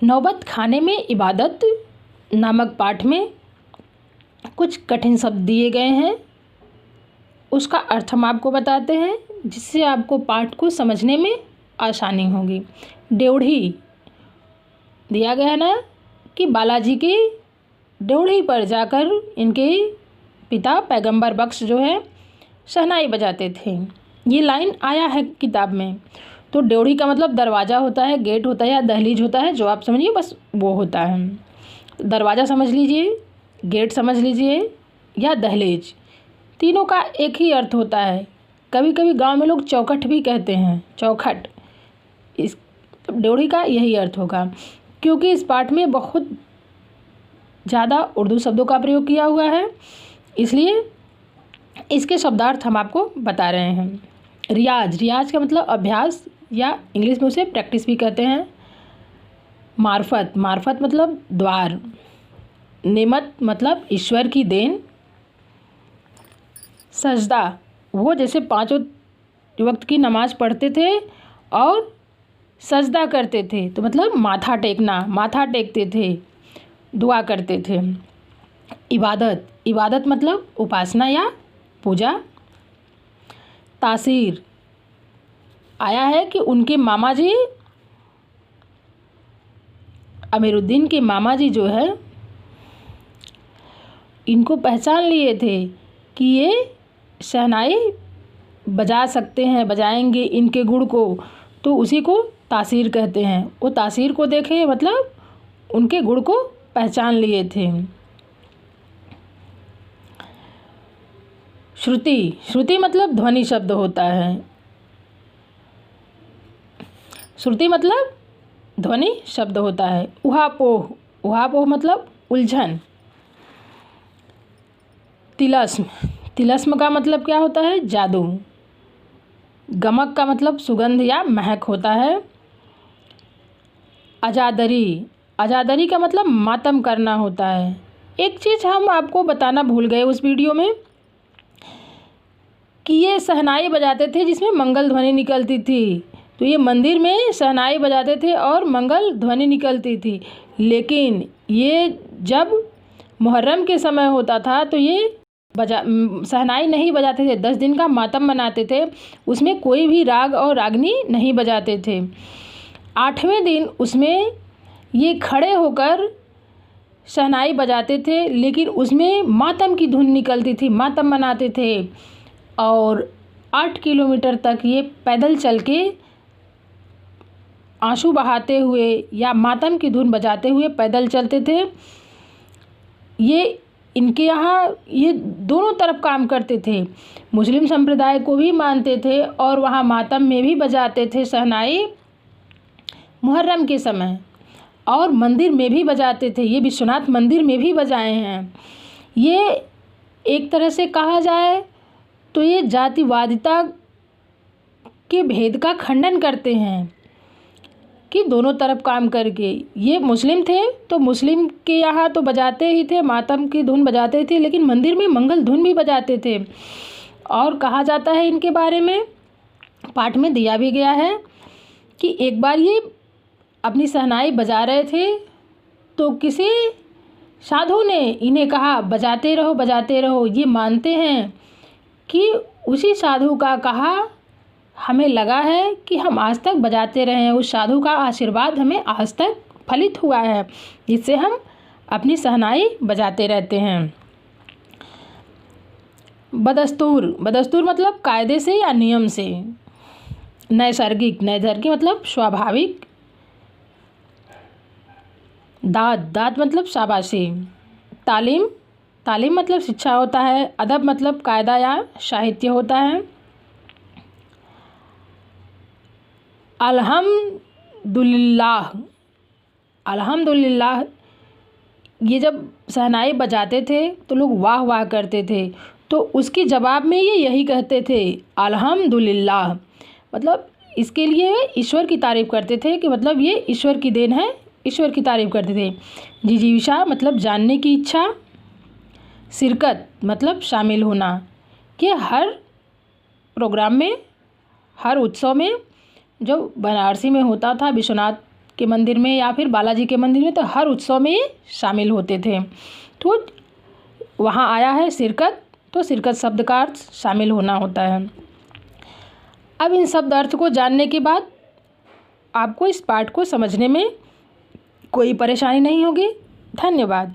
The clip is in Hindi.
नौबत खाने में इबादत नामक पाठ में कुछ कठिन शब्द दिए गए हैं, उसका अर्थ हम आपको बताते हैं जिससे आपको पाठ को समझने में आसानी होगी। ड्योढ़ी दिया गया है ना कि बालाजी की ड्योढ़ी पर जाकर इनके पिता पैगंबर बख्श जो है शहनाई बजाते थे। ये लाइन आया है किताब में। तो ड्योढ़ी का मतलब दरवाज़ा होता है, गेट होता है या दहलीज होता है, जो आप समझिए बस वो होता है। दरवाज़ा समझ लीजिए, गेट समझ लीजिए या दहलीज, तीनों का एक ही अर्थ होता है। कभी कभी गांव में लोग चौखट भी कहते हैं, चौखट। इस ड्योढ़ी का यही अर्थ होगा। क्योंकि इस पाठ में बहुत ज़्यादा उर्दू शब्दों का प्रयोग किया हुआ है, इसलिए इसके शब्दार्थ हम आपको बता रहे हैं। रियाज, रियाज का मतलब अभ्यास या इंग्लिश में उसे प्रैक्टिस भी कहते हैं। मार्फत, मार्फत मतलब द्वार। नेमत मतलब ईश्वर की देन। सजदा, वो जैसे पांचों वक्त की नमाज पढ़ते थे और सजदा करते थे, तो मतलब माथा टेकना, माथा टेकते थे, दुआ करते थे। इबादत, इबादत मतलब उपासना या पूजा। तासीर, आया है कि उनके मामा जी अमीरुद्दीन के मामा जी जो है इनको पहचान लिए थे कि ये शहनाई बजा सकते हैं, बजाएंगे इनके गुण को, तो उसी को तासीर कहते हैं। वो तासीर को देखे मतलब उनके गुण को पहचान लिए थे। श्रुति, श्रुति मतलब ध्वनि शब्द होता है। श्रुति मतलब ध्वनि शब्द होता है। उहापोह, उहापोह मतलब उलझन। तिलस्म, तिलस्म का मतलब क्या होता है? जादू। गमक का मतलब सुगंध या महक होता है। अजादरी, अजादरी का मतलब मातम करना होता है। एक चीज़ हम आपको बताना भूल गए उस वीडियो में कि ये शहनाई बजाते थे जिसमें मंगल ध्वनि निकलती थी। तो ये मंदिर में शहनाई बजाते थे और मंगल ध्वनि निकलती थी, लेकिन ये जब मुहर्रम के समय होता था तो ये शहनाई नहीं बजाते थे। 10 दिन का मातम मनाते थे, उसमें कोई भी राग और रागनी नहीं बजाते थे। 8वें दिन उसमें ये खड़े होकर शहनाई बजाते थे, लेकिन उसमें मातम की धुन निकलती थी, मातम मनाते थे। और 8 किलोमीटर तक ये पैदल चल के आंसू बहाते हुए या मातम की धुन बजाते हुए पैदल चलते थे। ये इनके यहाँ ये दोनों तरफ काम करते थे। मुस्लिम संप्रदाय को भी मानते थे और वहाँ मातम में भी बजाते थे शहनाई मुहर्रम के समय, और मंदिर में भी बजाते थे। ये विश्वनाथ मंदिर में भी बजाए हैं। ये एक तरह से कहा जाए तो ये जातिवादिता के भेद का खंडन करते हैं कि दोनों तरफ काम करके। ये मुस्लिम थे तो मुस्लिम के यहाँ तो बजाते ही थे, मातम की धुन बजाते थे, लेकिन मंदिर में मंगल धुन भी बजाते थे। और कहा जाता है इनके बारे में, पाठ में दिया भी गया है कि एक बार ये अपनी शहनाई बजा रहे थे तो किसी साधु ने इन्हें कहा बजाते रहो, बजाते रहो। ये मानते हैं कि उसी साधु का कहा हमें लगा है कि हम आज तक बजाते रहे हैं, उस साधु का आशीर्वाद हमें आज तक फलित हुआ है, जिससे हम अपनी शहनाई बजाते रहते हैं। बदस्तूर, बदस्तूर मतलब कायदे से या नियम से। नैसर्गिक, नैसर्गिक मतलब स्वाभाविक। दाद, दाद मतलब शाबाशी। तालीम, तालीम मतलब शिक्षा होता है। अदब मतलब कायदा या साहित्य होता है। अल्हम्दुलिल्लाह, अल्हम्दुलिल्लाह, ये जब शहनाई बजाते थे तो लोग वाह वाह करते थे, तो उसके जवाब में ये यही कहते थे अल्हम्दुलिल्लाह। मतलब इसके लिए ईश्वर की तारीफ़ करते थे कि मतलब ये ईश्वर की देन है, ईश्वर की तारीफ़ करते थे। जिजीविषा मतलब जानने की इच्छा। शिरकत मतलब शामिल होना, कि हर प्रोग्राम में, हर उत्सव में जो बनारसी में होता था विश्वनाथ के मंदिर में या फिर बालाजी के मंदिर में, तो हर उत्सव में ये शामिल होते थे। तो वहाँ आया है शिरकत, तो शिरकत शब्द का अर्थ शामिल होना होता है। अब इन शब्द अर्थ को जानने के बाद आपको इस पाठ को समझने में कोई परेशानी नहीं होगी। धन्यवाद।